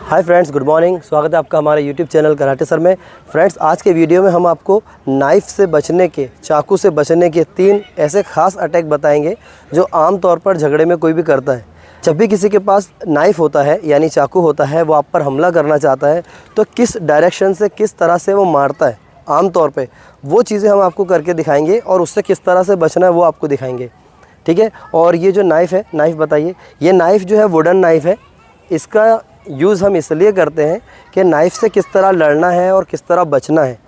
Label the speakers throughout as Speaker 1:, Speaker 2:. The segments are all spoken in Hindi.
Speaker 1: Hi friends, good morning. स्वागत है आपका हमारे यूट्यूब चैनल कराटे सर में। फ्रेंड्स, आज के वीडियो में हम आपको नाइफ़ से बचने के, चाकू से बचने के 3 ऐसे ख़ास अटैक बताएंगे जो आम तौर पर झगड़े में कोई भी करता है। जब भी किसी के पास नाइफ़ होता है यानी चाकू होता है, वो आप पर हमला करना चाहता है तो किस डायरेक्शन से, किस तरह से वो मारता है आम तौर पे, वो चीज़ें हम आपको करके दिखाएंगे और उससे किस तरह से बचना है वो आपको दिखाएंगे। ठीक है। और ये जो नाइफ़ है, नाइफ़ बताइए, ये नाइफ़ जो है वुडन नाइफ़ है। इसका यूज़ हम इसलिए करते हैं कि नाइफ़ से किस तरह लड़ना है और किस तरह बचना है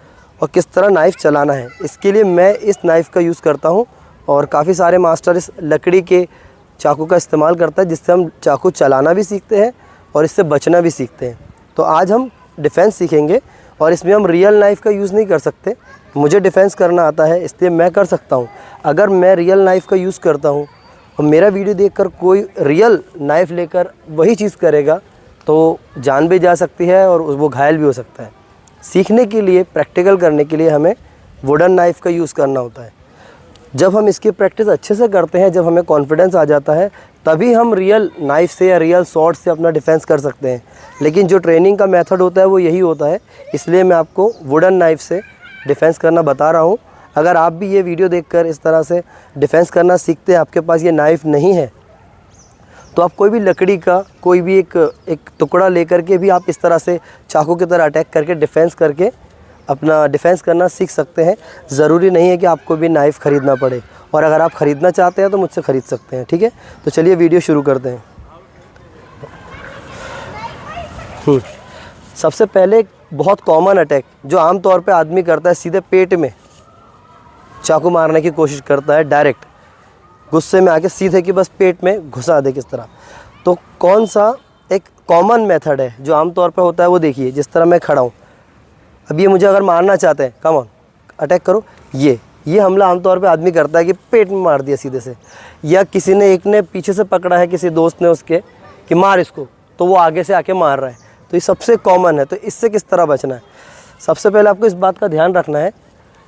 Speaker 1: और किस तरह नाइफ़ चलाना है, इसके लिए मैं इस नाइफ़ का यूज़ करता हूँ। और काफ़ी सारे मास्टर इस लकड़ी के चाकू का इस्तेमाल करता है, जिससे हम चाकू चलाना भी सीखते हैं और इससे बचना भी सीखते हैं। तो आज हम डिफेंस सीखेंगे और इसमें हम रियल नाइफ़ का यूज़ नहीं कर सकते। मुझे डिफेंस करना आता है, इसलिए मैं कर सकता हूँ। अगर मैं रियल नाइफ़ का यूज़ करता हूँ और मेरा वीडियो देखकर कोई रियल नाइफ़ लेकर वही चीज़ करेगा तो जान भी जा सकती है और वो घायल भी हो सकता है। सीखने के लिए, प्रैक्टिकल करने के लिए हमें वुडन नाइफ़ का यूज़ करना होता है। जब हम इसकी प्रैक्टिस अच्छे से करते हैं, जब हमें कॉन्फिडेंस आ जाता है, तभी हम रियल नाइफ़ से या रियल स्वॉर्ड से अपना डिफेंस कर सकते हैं। लेकिन जो ट्रेनिंग का मेथड होता है वो यही होता है, इसलिए मैं आपको वुडन नाइफ़ से डिफेंस करना बता रहा हूँ। अगर आप भी ये वीडियो देखकर इस तरह से डिफेंस करना सीखते हैं, आपके पास ये नाइफ़ नहीं है, तो आप कोई भी लकड़ी का कोई भी एक टुकड़ा लेकर के भी आप इस तरह से चाकू की तरह अटैक करके डिफेंस करके अपना डिफेंस करना सीख सकते हैं। ज़रूरी नहीं है कि आपको भी नाइफ़ ख़रीदना पड़े, और अगर आप ख़रीदना चाहते हैं तो मुझसे ख़रीद सकते हैं। ठीक है, तो चलिए वीडियो शुरू करते हैं। सबसे पहले एक बहुत कॉमन अटैक जो आम तौर पे आदमी करता है, सीधे पेट में चाकू मारने की कोशिश करता है, डायरेक्ट गुस्से में आके सीधे कि बस पेट में घुसा दे किस तरह। तो कौन सा एक कॉमन मेथड है जो आम तौर पे होता है वो देखिए। जिस तरह मैं खड़ा हूँ, अब ये मुझे अगर मारना चाहते हैं, कम ऑन अटैक करो। ये हमला आमतौर पे आदमी करता है कि पेट में मार दिया सीधे से, या किसी ने एक ने पीछे से पकड़ा है, किसी दोस्त ने उसके कि मार इसको, तो वो आगे से आके मार रहा है। तो ये सबसे कॉमन है। तो इससे किस तरह बचना है, सबसे पहले आपको इस बात का ध्यान रखना है।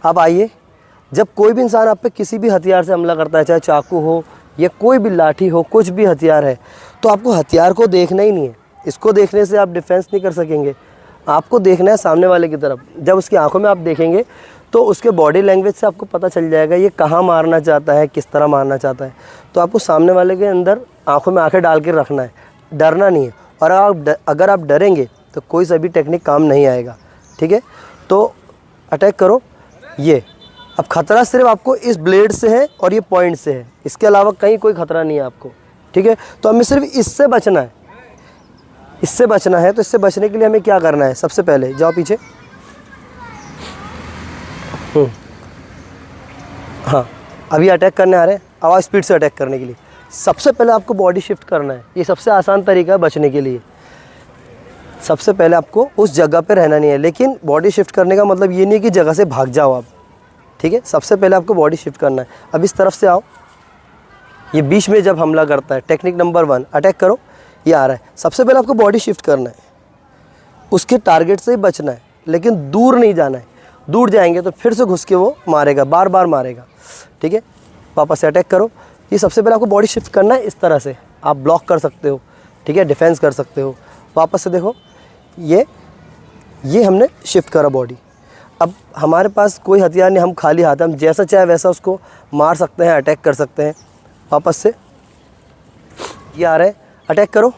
Speaker 1: आप आइए, जब कोई भी इंसान आप पे किसी भी हथियार से हमला करता है, चाहे चाकू हो या कोई भी लाठी हो, कुछ भी हथियार है, तो आपको हथियार को देखना ही नहीं है। इसको देखने से आप डिफेंस नहीं कर सकेंगे। आपको देखना है सामने वाले की तरफ। जब उसकी आंखों में आप देखेंगे तो उसके बॉडी लैंग्वेज से आपको पता चल जाएगा ये कहाँ मारना चाहता है, किस तरह मारना चाहता है। तो आपको सामने वाले के अंदर आंखों में आंखें डाल के रखना है, डरना नहीं है। और अगर आप डरेंगे तो कोई सा भी टेक्निक काम नहीं आएगा। ठीक है, तो अटैक करो। ये अब खतरा सिर्फ आपको इस ब्लेड से है और ये पॉइंट से है, इसके अलावा कहीं कोई खतरा नहीं है आपको। ठीक है, तो हमें सिर्फ इससे बचना है, इससे बचना है। तो इससे बचने के लिए हमें क्या करना है, सबसे पहले जाओ पीछे। हाँ, अभी अटैक करने आ रहे हैं, आवाज़ स्पीड से अटैक करने के लिए सबसे पहले आपको बॉडी शिफ्ट करना है। ये सबसे आसान तरीका है बचने के लिए। सबसे पहले आपको उस जगह पे रहना नहीं है, लेकिन बॉडी शिफ्ट करने का मतलब ये नहीं कि जगह से भाग जाओ आप। ठीक है, सबसे पहले आपको बॉडी शिफ्ट करना है। अब इस तरफ से आओ, ये बीच में जब हमला करता है, टेक्निक नंबर 1 अटैक करो। ये आ रहा है, सबसे पहले आपको बॉडी शिफ्ट करना है, उसके टारगेट से ही बचना है, लेकिन दूर नहीं जाना है। दूर जाएंगे तो फिर से घुस के वो मारेगा, बार बार मारेगा। ठीक है, वापस से अटैक करो। ये सबसे पहले आपको बॉडी शिफ्ट करना है। इस तरह से आप ब्लॉक कर सकते हो, ठीक है, डिफेंस कर सकते हो। वापस से देखो, ये हमने शिफ्ट करा बॉडी। अब हमारे पास कोई हथियार नहीं, हम खाली हाथ, हम जैसा चाहे वैसा उसको मार सकते हैं, अटैक कर सकते हैं। वापस से ये आ रहा है, अटैक करो।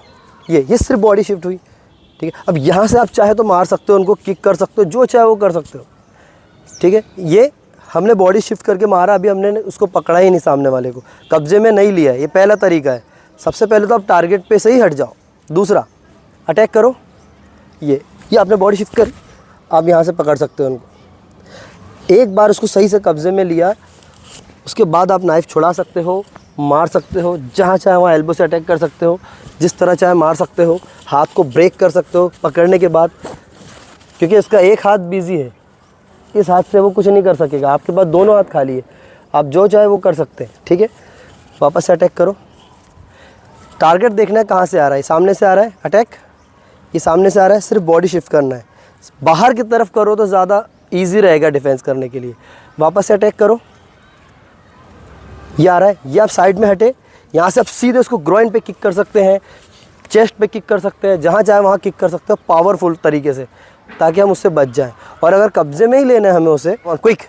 Speaker 1: ये सिर्फ बॉडी शिफ्ट हुई। ठीक है, अब यहाँ से आप चाहे तो मार सकते हो, उनको किक कर सकते हो, जो चाहे वो कर सकते हो। ठीक है, ये हमने बॉडी शिफ्ट करके मारा, अभी हमने उसको पकड़ा ही नहीं, सामने वाले को कब्जे में नहीं लिया। ये पहला तरीका है। सबसे पहले तो आप टारगेट पे से ही हट जाओ। दूसरा, अटैक करो। ये आपने बॉडी शिफ्ट कर, आप यहाँ से पकड़ सकते हो उनको। एक बार उसको सही से कब्जे में लिया, उसके बाद आप नाइफ़ छुड़ा सकते हो, मार सकते हो, जहाँ चाहे वहाँ एल्बो से अटैक कर सकते हो, जिस तरह चाहे मार सकते हो। हाथ को ब्रेक कर सकते हो पकड़ने के बाद, क्योंकि इसका एक हाथ बिजी है, इस हाथ से वो कुछ नहीं कर सकेगा। आपके पास दोनों हाथ खाली है, आप जो चाहे वो कर सकते हैं। ठीक है, वापस से अटैक करो। टारगेट देखना है कहाँ से आ रहा है, सामने से आ रहा है अटैक, ये सामने से आ रहा है, सिर्फ बॉडी शिफ्ट करना है। बाहर की तरफ करो तो ज़्यादा ईजी रहेगा डिफेंस करने के लिए। वापस से अटैक करो। ये आ रहा है, ये आप साइड में हटे, यहाँ से आप सीधे उसको ग्रोइन पे किक कर सकते हैं, चेस्ट पे किक कर सकते हैं, जहाँ चाहे वहाँ किक कर सकते हो पावरफुल तरीके से, ताकि हम उससे बच जाएं। और अगर कब्जे में ही लेना है हमें उसे, और क्विक,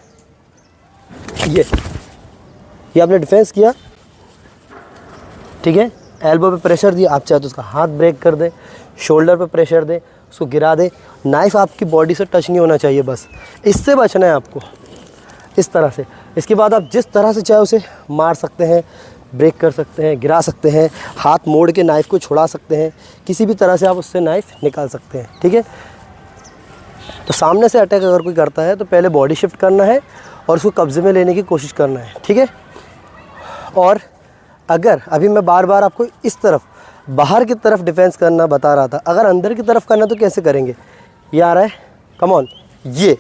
Speaker 1: ये आपने डिफेंस किया, ठीक है, एल्बो पे प्रेशर दिया, आप चाहे तो उसका हाथ ब्रेक कर दे, शोल्डर पे प्रेशर दे, उसको गिरा दे, नाइफ़ आपकी बॉडी से टच नहीं होना चाहिए, बस इससे बचना है आपको, इस तरह से। इसके बाद आप जिस तरह से चाहे उसे मार सकते हैं, ब्रेक कर सकते हैं, गिरा सकते हैं, हाथ मोड़ के नाइफ़ को छुड़ा सकते हैं, किसी भी तरह से आप उससे नाइफ़ निकाल सकते हैं, ठीक है। तो सामने से अटैक अगर कोई करता है तो पहले बॉडी शिफ्ट करना है और उसको कब्जे में लेने की कोशिश करना है, ठीक है। और अगर अभी मैं बार बार आपको इस तरफ बाहर की तरफ डिफेंस करना बता रहा था, अगर अंदर की तरफ करना तो कैसे करेंगे, ये आ रहा है, कम ऑन, ये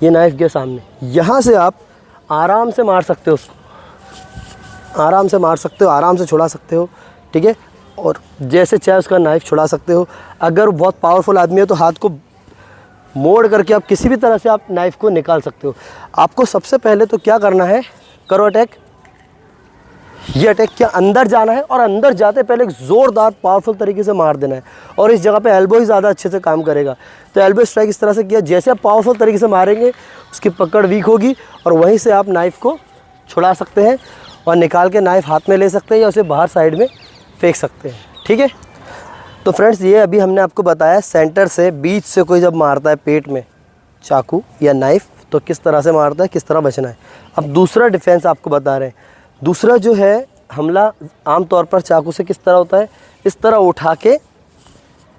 Speaker 1: नाइफ़ गया सामने, यहाँ से आप आराम से मार सकते हो उसको, आराम से मार सकते हो, आराम से छुड़ा सकते हो, ठीक है। और जैसे चाहे उसका नाइफ़ छुड़ा सकते हो। अगर बहुत पावरफुल आदमी है तो हाथ को मोड़ करके आप किसी भी तरह से आप नाइफ़ को निकाल सकते हो। आपको सबसे पहले तो क्या करना है, करो अटैक, ये अटैक क्या, अंदर जाना है और अंदर जाते पहले एक ज़ोरदार पावरफुल तरीके से मार देना है। और इस जगह पे एल्बो ही ज़्यादा अच्छे से काम करेगा। तो एल्बो स्ट्राइक इस तरह से किया, जैसे आप पावरफुल तरीके से मारेंगे उसकी पकड़ वीक होगी और वहीं से आप नाइफ़ को छुड़ा सकते हैं और निकाल के नाइफ़ हाथ में ले सकते हैं या उसे बाहर साइड में फेंक सकते हैं, ठीक है। तो फ्रेंड्स, ये अभी हमने आपको बताया सेंटर से, बीच से कोई जब मारता है पेट में चाकू या नाइफ़ तो किस तरह से मारता है, किस तरह बचना है। अब दूसरा डिफेंस आपको बता रहे हैं। दूसरा जो है हमला आमतौर पर चाकू से किस तरह होता है, इस तरह उठा के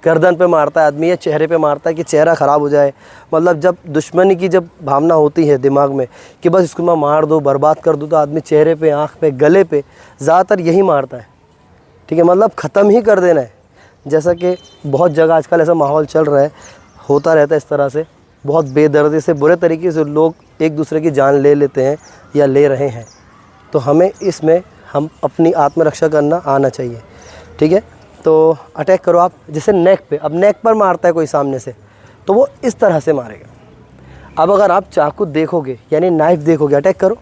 Speaker 1: गर्दन पे मारता है आदमी या चेहरे पे मारता है कि चेहरा ख़राब हो जाए। मतलब जब दुश्मनी की जब भावना होती है दिमाग में कि बस इसको मैं मार दूँ, बर्बाद कर दूँ, तो आदमी चेहरे पे, आँख पे, गले पे ज़्यादातर यही मारता है, ठीक है। मतलब ख़त्म ही कर देना है। जैसा कि बहुत जगह आजकल ऐसा माहौल चल रहा है, होता रहता है इस तरह से, बहुत बेदर्दी से, बुरे तरीके से लोग एक दूसरे की जान ले लेते हैं या ले रहे हैं। तो हमें इसमें हम अपनी आत्मरक्षा करना आना चाहिए, ठीक है। तो अटैक करो आप, जैसे नेक पे, अब नेक पर मारता है कोई सामने से तो वो इस तरह से मारेगा। अब अगर आप चाकू देखोगे यानी नाइफ़ देखोगे, अटैक करो,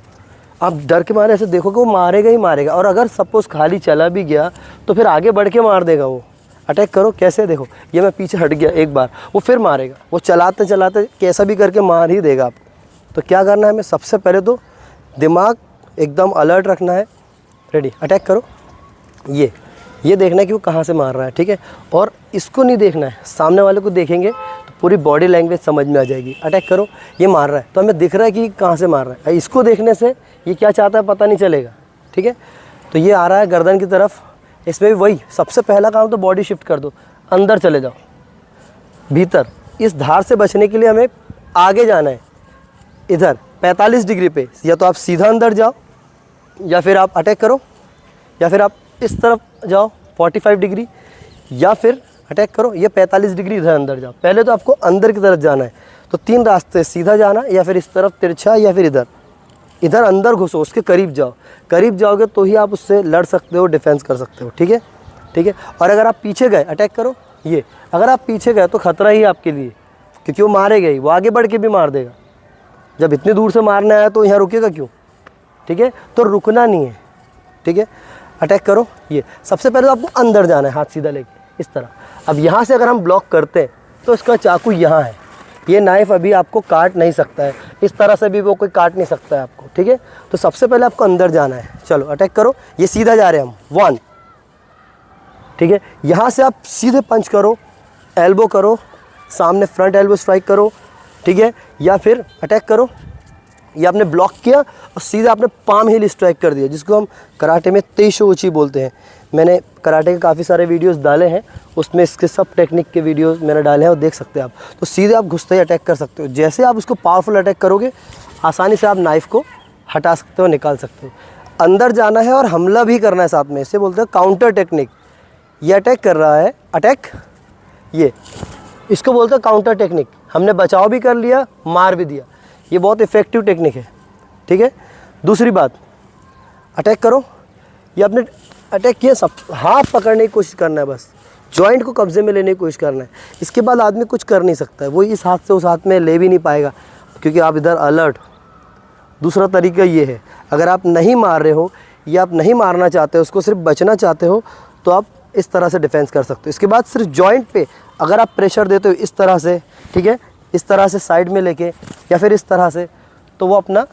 Speaker 1: आप डर के मारे ऐसे देखोगे, वो मारेगा ही मारेगा। और अगर सपोज़ खाली चला भी गया तो फिर आगे बढ़ के मार देगा वो। अटैक करो कैसे, देखो ये मैं पीछे हट गया एक बार, वो फिर मारेगा, वो चलाते चलाते कैसा भी करके मार ही देगा आपको। तो क्या करना है हमें, सबसे पहले तो दिमाग एकदम अलर्ट रखना है, रेडी, अटैक करो। ये देखना है कि वो कहाँ से मार रहा है, ठीक है। और इसको नहीं देखना है, सामने वाले को देखेंगे तो पूरी बॉडी लैंग्वेज समझ में आ जाएगी। अटैक करो, ये मार रहा है तो हमें दिख रहा है कि कहाँ से मार रहा है। इसको देखने से ये क्या चाहता है पता नहीं चलेगा, ठीक है। तो ये आ रहा है गर्दन की तरफ, इसमें भी वही सबसे पहला काम तो बॉडी शिफ्ट कर दो, अंदर चले जाओ भीतर। इस धार से बचने के लिए हमें आगे जाना है, इधर 45 डिग्री पे, या तो आप सीधा अंदर जाओ या फिर आप अटैक करो, या फिर आप इस तरफ जाओ 45 डिग्री, या फिर अटैक करो, ये 45 डिग्री इधर अंदर जाओ। पहले तो आपको अंदर की तरफ जाना है, तो 3 रास्ते, सीधा जाना या फिर इस तरफ तिरछा या फिर इधर अंदर घुसो, उसके करीब जाओ। करीब जाओगे तो ही आप उससे लड़ सकते हो, डिफेंस कर सकते हो, ठीक है, ठीक है। और अगर आप पीछे गए, अटैक करो, ये अगर आप पीछे गए तो ख़तरा ही आपके लिए, क्योंकि वो मारेगा ही, वो आगे बढ़ के भी मार देगा। जब इतनी दूर से मारना है तो यहाँ रुकेगा क्यों, ठीक है। तो रुकना नहीं है, ठीक है। अटैक करो, ये सबसे पहले तो आपको अंदर जाना है, हाथ सीधा लेके इस तरह। अब यहाँ से अगर हम ब्लॉक करते हैं तो इसका चाकू यहाँ है, ये नाइफ़ अभी आपको काट नहीं सकता है, इस तरह से भी वो कोई काट नहीं सकता है आपको, ठीक है। तो सबसे पहले आपको अंदर जाना है, चलो अटैक करो, ये सीधा जा रहे हैं हम, 1, ठीक है। यहाँ से आप सीधे पंच करो, एल्बो करो, सामने फ्रंट एल्बो स्ट्राइक करो, ठीक है, या फिर अटैक करो। ये आपने ब्लॉक किया और सीधा आपने पाम हिल स्ट्राइक कर दिया, जिसको हम कराटे में तेईशो ऊंची बोलते हैं। मैंने कराटे के काफ़ी सारे वीडियोस डाले हैं, उसमें इसके सब टेक्निक के वीडियोस मैंने डाले हैं, और देख सकते हैं आप। तो सीधे आप घुसते ही अटैक कर सकते हो। जैसे आप उसको पावरफुल अटैक करोगे, आसानी से आप नाइफ़ को हटा सकते हो, निकाल सकते हो। अंदर जाना है और हमला भी करना है साथ में, इसे बोलते हैं काउंटर टेक्निक। ये अटैक कर रहा है, अटैक, ये इसको बोलते हैं काउंटर टेक्निक। हमने बचाव भी कर लिया, मार भी दिया, ये बहुत इफ़ेक्टिव टेक्निक है, ठीक है। दूसरी बात, अटैक करो, ये आपने अटैक किया, सब हाथ पकड़ने की कोशिश करना है, बस जॉइंट को कब्जे में लेने की कोशिश करना है। इसके बाद आदमी कुछ कर नहीं सकता है, वो इस हाथ से उस हाथ में ले भी नहीं पाएगा, क्योंकि आप इधर अलर्ट। दूसरा तरीका ये है, अगर आप नहीं मार रहे हो या आप नहीं मारना चाहते हो, उसको सिर्फ बचना चाहते हो, तो आप इस तरह से डिफेंस कर सकते हो। इसके बाद सिर्फ जॉइंट पे अगर आप प्रेशर देते हो इस तरह से, ठीक है, इस तरह से साइड में लेके या फिर इस तरह से, तो वो अपना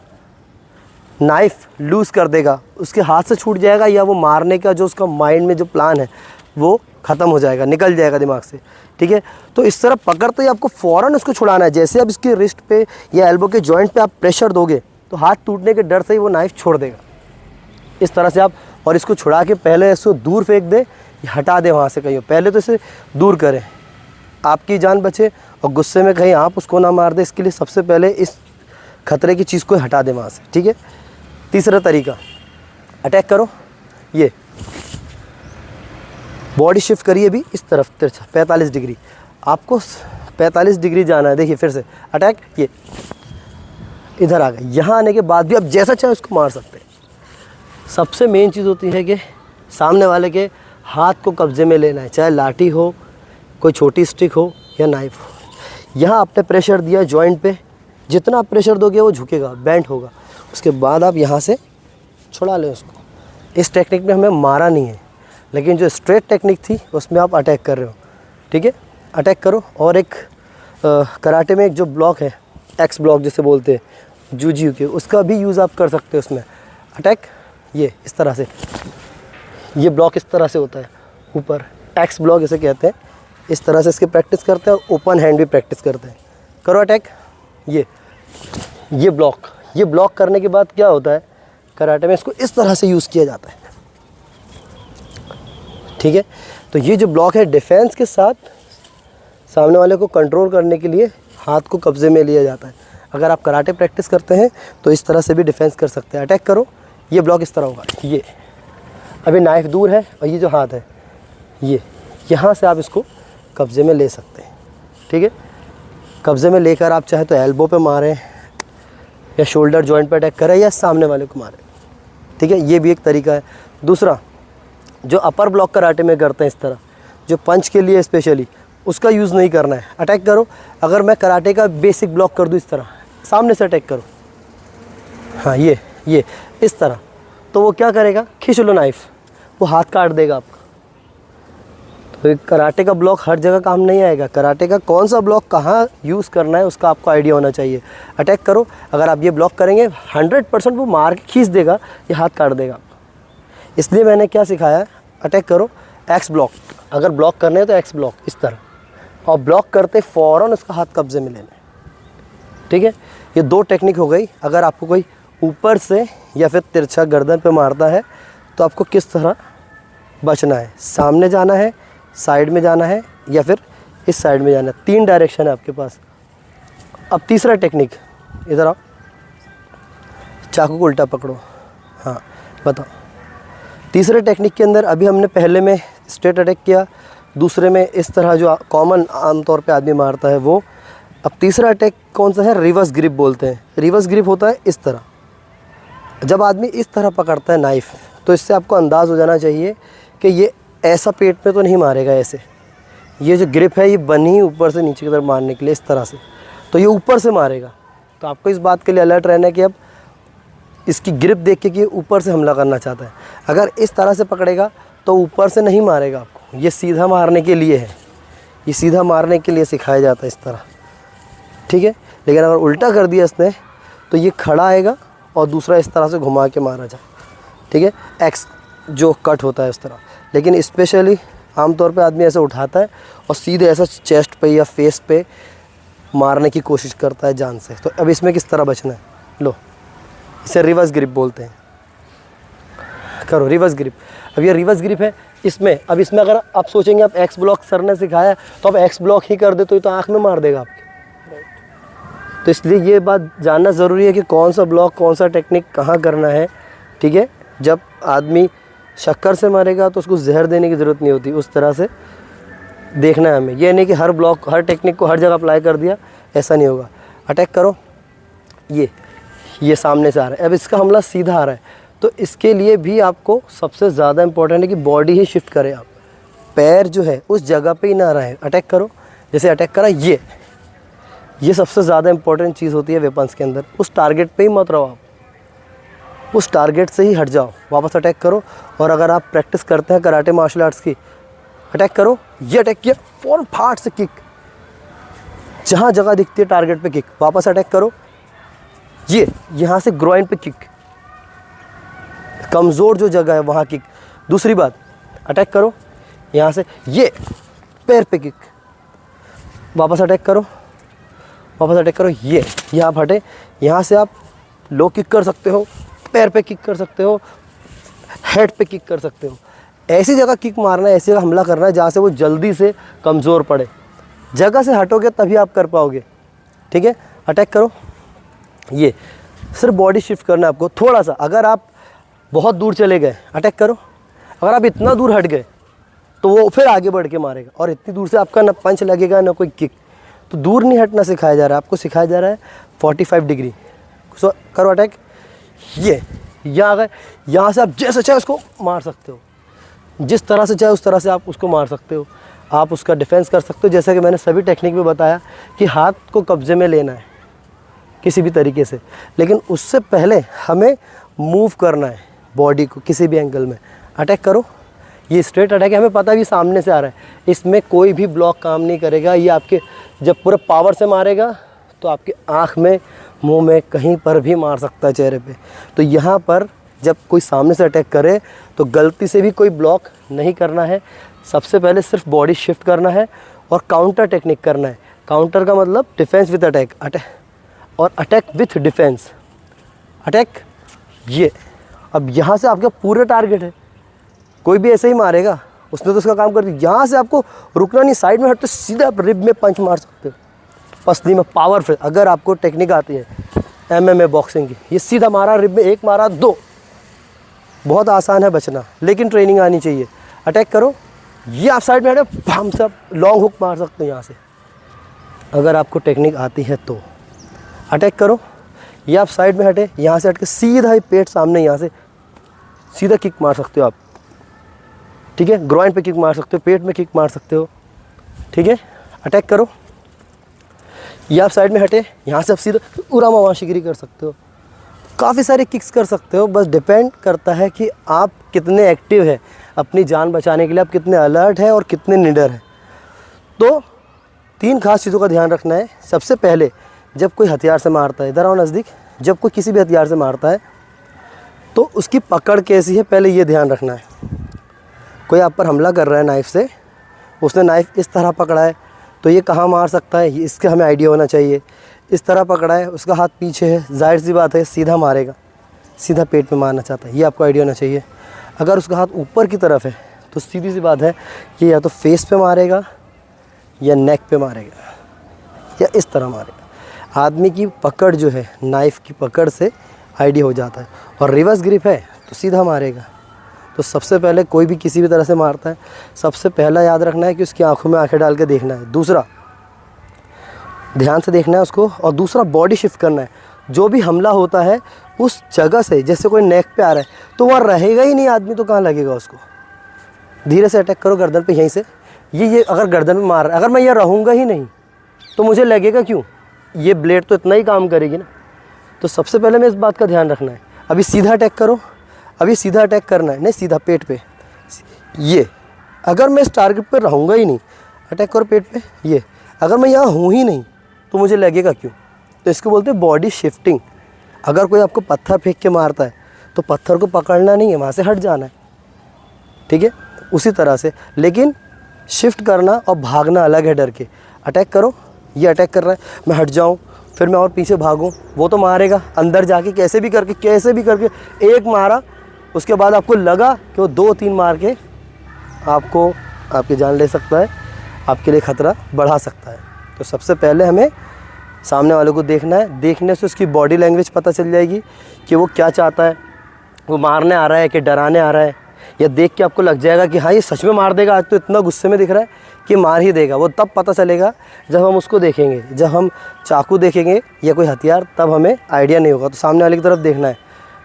Speaker 1: नाइफ़ लूज़ कर देगा, उसके हाथ से छूट जाएगा, या वो मारने का जो उसका माइंड में जो प्लान है वो ख़त्म हो जाएगा, निकल जाएगा दिमाग से, ठीक है। तो इस तरह पकड़ते ही आपको फ़ौरन उसको छुड़ाना है। जैसे आप इसके रिस्ट पे या एल्बो के जॉइंट पे आप प्रेशर दोगे तो हाथ टूटने के डर से ही वो नाइफ़ छोड़ देगा। इस तरह से आप, और इसको छुड़ा के पहले इसको दूर फेंक दे या हटा दे वहाँ से कहीं, पहले तो इसे दूर करें, आपकी जान बचे, और गुस्से में कहीं आप उसको ना मार दे, इसके लिए सबसे पहले इस खतरे की चीज़ को हटा दें वहाँ से, ठीक है। तीसरा तरीका, अटैक करो, ये बॉडी शिफ्ट करिए भी इस तरफ तिरछा 45 डिग्री, आपको 45 डिग्री जाना है। देखिए फिर से अटैक, ये इधर आ गए। यहाँ आने के बाद भी आप जैसा चाहे उसको मार सकते हैं। सबसे मेन चीज़ होती है कि सामने वाले के हाथ को कब्जे में लेना है, चाहे लाठी हो, कोई छोटी स्टिक हो या नाइफ हो। यहाँ आपने प्रेशर दिया जॉइंट पे, जितना आप प्रेशर दोगे वो झुकेगा, बेंड होगा। उसके बाद आप यहाँ से छुड़ा लें उसको। इस टेक्निक में हमें मारा नहीं है, लेकिन जो स्ट्रेट टेक्निक थी उसमें आप अटैक कर रहे हो, ठीक है। अटैक करो। और एक कराटे में एक जो ब्लॉक है, एक्स ब्लॉक जिसे बोलते हैं, जूजियो के, उसका भी यूज़ आप कर सकते हो उसमें। अटैक, ये इस तरह से, ये ब्लॉक इस तरह से होता है ऊपर, एक्स ब्लॉक इसे कहते हैं। इस तरह से इसकी प्रैक्टिस करते हैं और ओपन हैंड भी प्रैक्टिस करते हैं। करो अटैक, ये ब्लॉक करने के बाद क्या होता है, कराटे में इसको इस तरह से यूज़ किया जाता है, ठीक है। तो ये जो ब्लॉक है, डिफेंस के साथ सामने वाले को कंट्रोल करने के लिए हाथ को कब्जे में लिया जाता है। अगर आप कराटे प्रैक्टिस करते हैं तो इस तरह से भी डिफेंस कर सकते हैं। अटैक करो, ये ब्लॉक इस तरह होगा, ये अभी नाइफ दूर है और ये जो हाथ है, ये यहाँ से आप इसको कब्जे में ले सकते हैं, ठीक है। कब्जे में लेकर आप चाहे तो एल्बो पे मारें या शोल्डर जॉइंट पे अटैक करें या सामने वाले को मारें, ठीक है। ये भी एक तरीका है। दूसरा, जो अपर ब्लॉक कराटे में करते हैं इस तरह, जो पंच के लिए स्पेशली, उसका यूज़ नहीं करना है। अटैक करो, अगर मैं कराटे का बेसिक ब्लॉक कर दूँ इस तरह, सामने से अटैक करो, हाँ ये इस तरह, तो वो क्या करेगा, खींच लो नाइफ, वो हाथ काट देगा आपका। तो कराटे का ब्लॉक हर जगह काम नहीं आएगा। कराटे का कौन सा ब्लॉक कहाँ यूज़ करना है उसका आपको आइडिया होना चाहिए। अटैक करो, अगर आप ये ब्लॉक करेंगे 100% वो मार के खींच देगा, ये हाथ काट देगा। इसलिए मैंने क्या सिखाया, अटैक करो, एक्स ब्लॉक, अगर ब्लॉक करने हैं तो एक्स ब्लॉक इस तरह, और ब्लॉक करते फ़ौरन उसका हाथ कब्जे में लेना है, ठीक है। ये 2 टेक्निक हो गई। अगर आपको कोई ऊपर से या फिर तिरछा गर्दन पे मारता है तो आपको किस तरह बचना है, सामने जाना है, साइड में जाना है या फिर इस साइड में जाना है। 3 डायरेक्शन है आपके पास। अब तीसरा टेक्निक, इधर आओ, चाकू को उल्टा पकड़ो, हाँ बताओ। तीसरे टेक्निक के अंदर अभी हमने पहले में स्ट्रेट अटैक किया, दूसरे में इस तरह जो कॉमन आमतौर पे आदमी मारता है वो। अब तीसरा अटैक कौन सा है, रिवर्स ग्रिप बोलते हैं। रिवर्स ग्रिप होता है इस तरह, जब आदमी इस तरह पकड़ता है नाइफ़, तो इससे आपको अंदाज़ हो जाना चाहिए कि ये ऐसा पेट पे तो नहीं मारेगा ऐसे। ये जो ग्रिप है ये बनी ऊपर से नीचे की तरफ मारने के लिए इस तरह से, तो ये ऊपर से मारेगा। तो आपको इस बात के लिए अलर्ट रहना है कि अब इसकी ग्रिप देख के कि ऊपर से हमला करना चाहता है। अगर इस तरह से पकड़ेगा तो ऊपर से नहीं मारेगा आपको, ये सीधा मारने के लिए है, ये सीधा मारने के लिए सिखाया जाता है इस तरह, ठीक है। लेकिन अगर उल्टा कर दिया इसने तो ये खड़ा आएगा और दूसरा इस तरह से घुमा के मारा जाए, ठीक है। एक्स जो कट होता है इस तरह। लेकिन स्पेशली आमतौर पे आदमी ऐसे उठाता है और सीधे ऐसा चेस्ट पे या फेस पे मारने की कोशिश करता है जान से। तो अब इसमें किस तरह बचना है, लो, इसे रिवर्स ग्रिप बोलते हैं। करो रिवर्स ग्रिप। अब ये रिवर्स ग्रिप है, इसमें अब इसमें अगर आप सोचेंगे आप एक्स ब्लॉक सर ने सिखाया तो अब एक्स ब्लॉक ही कर दे तो ये तो आँख में मार देगा आपके। तो इसलिए ये बात जानना ज़रूरी है कि कौन सा ब्लॉक, कौन सा टेक्निक कहाँ करना है, ठीक है। जब आदमी शक्कर से मारेगा तो उसको जहर देने की ज़रूरत नहीं होती, उस तरह से देखना है हमें। ये नहीं कि हर ब्लॉक, हर टेक्निक को हर जगह अप्लाई कर दिया, ऐसा नहीं होगा। अटैक करो, ये सामने से आ रहा है, अब इसका हमला सीधा आ रहा है, तो इसके लिए भी आपको सबसे ज़्यादा इम्पोर्टेंट है कि बॉडी ही शिफ्ट करें आप, पैर जो है उस जगह पे ही ना रहे। अटैक करो, जैसे अटैक करा ये सबसे ज़्यादा इम्पोर्टेंट चीज़ होती है वेपन्स के अंदर। उस टारगेट पे ही मत रहो आप, उस टारगेट से ही हट जाओ, वापस अटैक करो। और अगर आप प्रैक्टिस करते हैं कराटे मार्शल आर्ट्स की अटैक करो, ये अटैक किया, फौरन फाट से किक, जहाँ जगह दिखती है टारगेट पे किक, वापस अटैक करो, ये यहाँ से ग्रोइन पे किक, कमज़ोर जो जगह है वहाँ किक। दूसरी बात, अटैक करो यहाँ से, ये पैर पे किक, वापस अटैक करो, वापस अटैक करो, ये आप हटे, यहाँ से आप लो किक कर सकते हो, पैर पे किक कर सकते हो, हेड पे किक कर सकते हो। ऐसी जगह किक मारना है, ऐसी जगह हमला करना है जहाँ से वो जल्दी से कमज़ोर पड़े। जगह से हटोगे तभी आप कर पाओगे, ठीक है। अटैक करो, ये सिर्फ बॉडी शिफ्ट करना है आपको थोड़ा सा। अगर आप बहुत दूर चले गए, अटैक करो, अगर आप इतना दूर हट गए तो वो फिर आगे बढ़ के मारेगा, और इतनी दूर से आपका ना पंच लगेगा ना कोई किक। तो दूर नहीं हटना सिखाया जा रहा है आपको, सिखाया जा रहा है 45 डिग्री। सो करो अटैक, ये यहाँ आ गए, यहाँ से आप जैसे चाहे उसको मार सकते हो, जिस तरह से चाहे उस तरह से आप उसको मार सकते हो। आप उसका डिफेंस कर सकते हो, जैसा कि मैंने सभी टेक्निक में बताया कि हाथ को कब्जे में लेना है किसी भी तरीके से, लेकिन उससे पहले हमें मूव करना है बॉडी को किसी भी एंगल में। अटैक करो, ये स्ट्रेट अटैक है, हमें पता है भी सामने से आ रहा है, इसमें कोई भी ब्लॉक काम नहीं करेगा। ये आपके जब पूरे पावर से मारेगा तो आपके आँख में, मुंह में, कहीं पर भी मार सकता है, चेहरे पे। तो यहाँ पर जब कोई सामने से अटैक करे तो गलती से भी कोई ब्लॉक नहीं करना है। सबसे पहले सिर्फ बॉडी शिफ्ट करना है और काउंटर टेक्निक करना है। काउंटर का मतलब डिफेंस विद अटैक, और अटैक विथ डिफेंस। अटैक, ये अब यहाँ से आपका पूरे टारगेट है, कोई भी ऐसे ही मारेगा, उसने तो उसका काम कर दिया। यहाँ से आपको रुकना नहीं, साइड में हटते सीधा आप रिब में पंच मार सकते हो, पसली में पावर फिर। अगर आपको टेक्निक आती है MMA बॉक्सिंग की, ये सीधा मारा रिब में, एक मारा दो, बहुत आसान है बचना, लेकिन ट्रेनिंग आनी चाहिए। अटैक करो, ये आप साइड में हटे, हम सब लॉन्ग हुक मार सकते हो यहाँ से, अगर आपको टेक्निक आती है तो। अटैक करो, ये आप साइड में हटे, यहाँ से हट के सीधा ही पेट सामने, यहाँ से सीधा किक मार सकते हो आप, ठीक है। ग्रोइन पे किक मार सकते हो, पेट में किक मार सकते हो, ठीक है। अटैक करो, ये आप साइड में हटे, यहाँ से आप सीधा उरामावाशिगिरी कर सकते हो, काफ़ी सारे किक्स कर सकते हो। बस डिपेंड करता है कि आप कितने एक्टिव है अपनी जान बचाने के लिए, आप कितने अलर्ट है और कितने निडर है। तो 3 खास चीज़ों का ध्यान रखना है। सबसे पहले, जब कोई हथियार से मारता है, इधर आओ नज़दीक, जब कोई किसी भी हथियार से मारता है तो उसकी पकड़ कैसी है, पहले ये ध्यान रखना है। कोई आप पर हमला कर रहा है नाइफ़ से, उसने नाइफ़ इस तरह पकड़ा है तो ये कहाँ मार सकता है, इसका हमें आइडिया होना चाहिए। इस तरह पकड़ा है, उसका हाथ पीछे है, जाहिर सी बात है सीधा मारेगा, सीधा पेट में मारना चाहता है, ये आपको आइडिया होना चाहिए। अगर उसका हाथ ऊपर की तरफ है तो सीधी सी बात है कि या तो फेस पे मारेगा या नेक पे मारेगा या इस तरह मारेगा। आदमी की पकड़ जो है, नाइफ़ की पकड़ से आइडिया हो जाता है। और रिवर्स ग्रिप है तो सीधा मारेगा। तो सबसे पहले कोई भी किसी भी तरह से मारता है, सबसे पहला याद रखना है कि उसकी आंखों में आंखें डाल के देखना है। दूसरा, ध्यान से देखना है उसको। और दूसरा, बॉडी शिफ्ट करना है। जो भी हमला होता है उस जगह से, जैसे कोई नेक पे आ रहा है तो वह रहेगा ही नहीं आदमी, तो कहाँ लगेगा उसको। धीरे से अटैक करो गर्दन पे, यहीं से। ये अगर गर्दन में मार रहा है, अगर मैं ये रहूँगा ही नहीं तो मुझे लगेगा क्यों, ये ब्लेड तो इतना ही काम करेगी ना। तो सबसे पहले मैं इस बात का ध्यान रखना है। अभी सीधा अटैक करो, अभी सीधा अटैक करना है, नहीं सीधा पेट पे। ये अगर मैं इस टारगेट पे रहूँगा ही नहीं, अटैक करो पेट पे। ये अगर मैं यहाँ हूँ ही नहीं तो मुझे लगेगा क्यों। तो इसको बोलते हैं बॉडी शिफ्टिंग। अगर कोई आपको पत्थर फेंक के मारता है तो पत्थर को पकड़ना नहीं है, वहाँ से हट जाना है, ठीक है। उसी तरह से, लेकिन शिफ्ट करना और भागना अलग है डर के। अटैक करो, ये अटैक कर रहा है, मैं हट जाऊँ, फिर मैं और पीछे भागूँ, वो तो मारेगा अंदर जाके, कैसे भी करके एक मारा, उसके बाद आपको लगा कि वो 2-3 मार के आपको आपकी जान ले सकता है, आपके लिए ख़तरा बढ़ा सकता है। तो सबसे पहले हमें सामने वाले को देखना है। देखने से उसकी बॉडी लैंग्वेज पता चल जाएगी कि वो क्या चाहता है, वो मारने आ रहा है कि डराने आ रहा है। या देख के आपको लग जाएगा कि हाँ ये सच में मार देगा, आज तो इतना गुस्से में दिख रहा है कि मार ही देगा। वो तब पता चलेगा जब हम उसको देखेंगे। जब हम चाकू देखेंगे या कोई हथियार, तब हमें आइडिया नहीं होगा। तो सामने वाले की तरफ देखना है,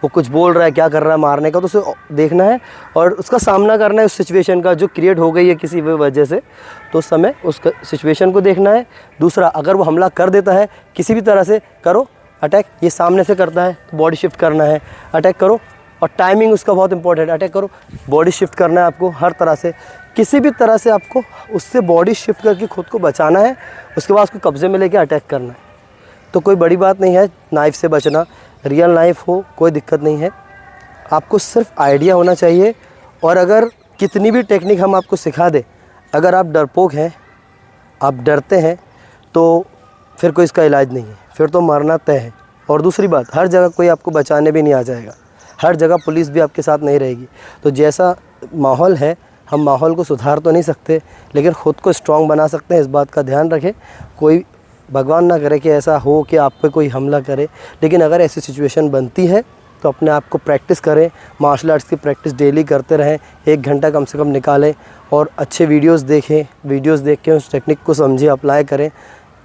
Speaker 1: वो कुछ बोल रहा है, क्या कर रहा है मारने का, तो उसे देखना है और उसका सामना करना है उस सिचुएशन का जो क्रिएट हो गई है किसी भी वजह से। तो उस समय उस सिचुएशन को देखना है। दूसरा, अगर वो हमला कर देता है किसी भी तरह से, करो अटैक। ये सामने से करता है तो बॉडी शिफ्ट करना है, अटैक करो। और टाइमिंग उसका बहुत इंपॉर्टेंट है। अटैक करो, बॉडी शिफ्ट करना है आपको हर तरह से। किसी भी तरह से आपको उससे बॉडी शिफ्ट करके खुद को बचाना है, उसके बाद उसको कब्जे में लेके अटैक करना है। तो कोई बड़ी बात नहीं है नाइफ़ से बचना, रियल नाइफ़ हो कोई दिक्कत नहीं है, आपको सिर्फ आइडिया होना चाहिए। और अगर कितनी भी टेक्निक हम आपको सिखा दें, अगर आप डरपोक हैं, आप डरते हैं, तो फिर कोई इसका इलाज नहीं है, फिर तो मरना तय है। और दूसरी बात, हर जगह कोई आपको बचाने भी नहीं आ जाएगा, हर जगह पुलिस भी आपके साथ नहीं रहेगी। तो जैसा माहौल है, हम माहौल को सुधार तो नहीं सकते, लेकिन ख़ुद को स्ट्रॉन्ग बना सकते हैं। इस बात का ध्यान रखें, कोई भगवान ना करे कि ऐसा हो कि आप पे कोई हमला करे, लेकिन अगर ऐसी सिचुएशन बनती है तो अपने आप को प्रैक्टिस करें, मार्शल आर्ट्स की प्रैक्टिस डेली करते रहें, 1 घंटा कम से कम निकालें और अच्छे वीडियोस देखें, वीडियोस देख के उस टेक्निक को समझें, अप्लाई करें।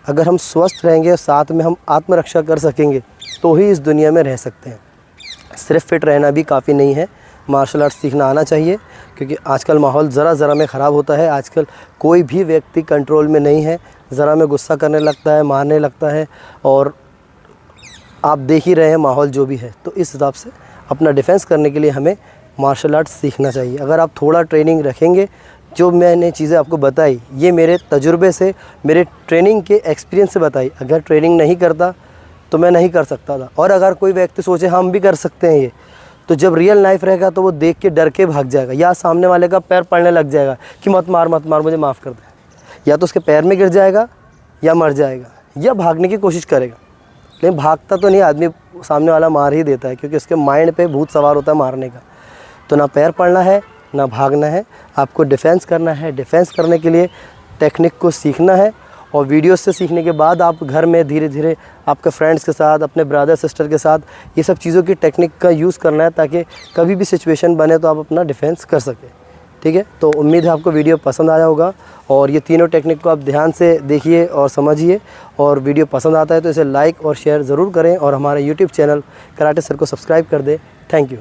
Speaker 1: अगर हम स्वस्थ रहेंगे और साथ में हम आत्मरक्षा कर सकेंगे तो ही इस दुनिया में रह सकते हैं। सिर्फ फिट रहना भी काफ़ी नहीं है, मार्शल आर्ट्स सीखना आना चाहिए, क्योंकि आजकल माहौल ज़रा में ख़राब होता है। आजकल कोई भी व्यक्ति कंट्रोल में नहीं है, ज़रा में गुस्सा करने लगता है, मारने लगता है, और आप देख ही रहे हैं माहौल जो भी है। तो इस हिसाब से अपना डिफेंस करने के लिए हमें मार्शल आर्ट्स सीखना चाहिए। अगर आप थोड़ा ट्रेनिंग रखेंगे, जो मैंने चीज़ें आपको बताई ये मेरे तजुर्बे से, मेरे ट्रेनिंग के एक्सपीरियंस से बताई। अगर ट्रेनिंग नहीं करता तो मैं नहीं कर सकता था। और अगर कोई व्यक्ति सोचे हम भी कर सकते हैं ये, तो जब रियल लाइफ रहेगा तो वो देख के डर के भाग जाएगा, या सामने वाले का पैर पड़ने लग जाएगा कि मत मार मुझे माफ़ कर दे। या तो उसके पैर में गिर जाएगा या मर जाएगा या भागने की कोशिश करेगा, लेकिन भागता तो नहीं, आदमी सामने वाला मार ही देता है, क्योंकि उसके माइंड पे भूत सवार होता है मारने का। तो ना पैर पड़ना है ना भागना है, आपको डिफेंस करना है। डिफेंस करने के लिए टेक्निक को सीखना है, और वीडियो से सीखने के बाद आप घर में धीरे धीरे आपके फ्रेंड्स के साथ, अपने ब्रदर सिस्टर के साथ ये सब चीज़ों की टेक्निक का यूज़ करना है, ताकि कभी भी सिचुएशन बने तो आप अपना डिफेंस कर सकें। ठीक है, तो उम्मीद है आपको वीडियो पसंद आया होगा, और ये तीनों टेक्निक को आप ध्यान से देखिए और समझिए। और वीडियो पसंद आता है तो इसे लाइक और शेयर ज़रूर करें, और हमारे यूट्यूब चैनल कराटे सर को सब्सक्राइब कर दें। Thank you.